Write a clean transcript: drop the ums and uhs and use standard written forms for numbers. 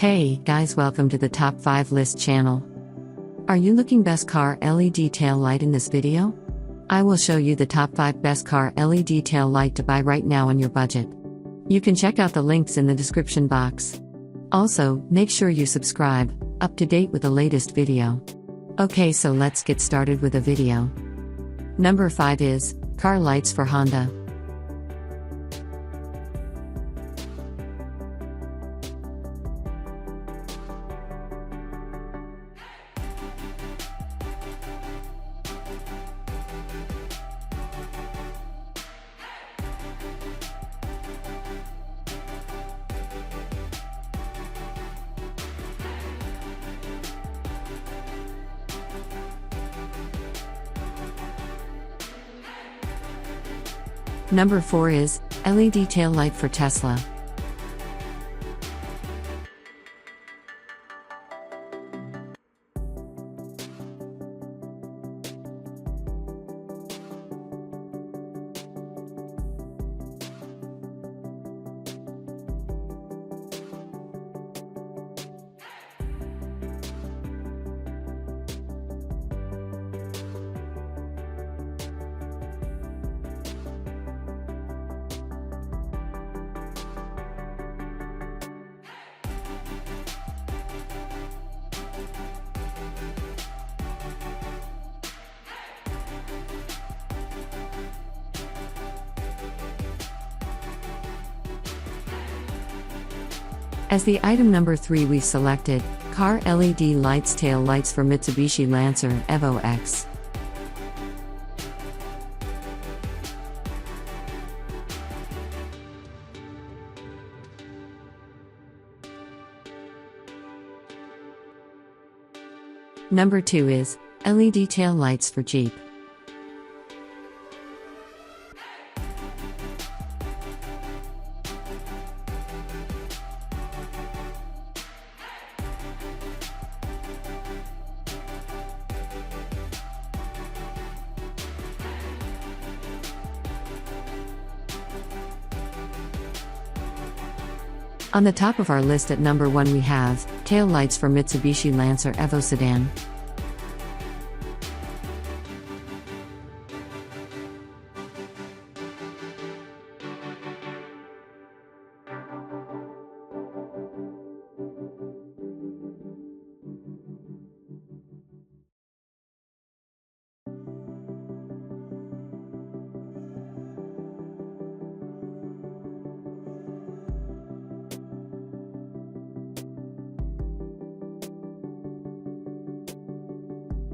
Hey guys, welcome to the Top 5 List channel. Are you looking best car LED tail light in this video? I will show you the top 5 best car LED tail light to buy right now on your budget. You can check out the links in the description box. Also, make sure you subscribe, up to date with the latest video. Okay, so let's get started with the video. Number 5 is car lights for Honda. Number 4 is LED tail light for Tesla. As the item number 3 we selected, car LED lights tail lights for Mitsubishi Lancer Evo X. Number 2 is LED tail lights for Jeep. On the top of our list at number 1 we have tail lights for Mitsubishi Lancer Evo Sedan.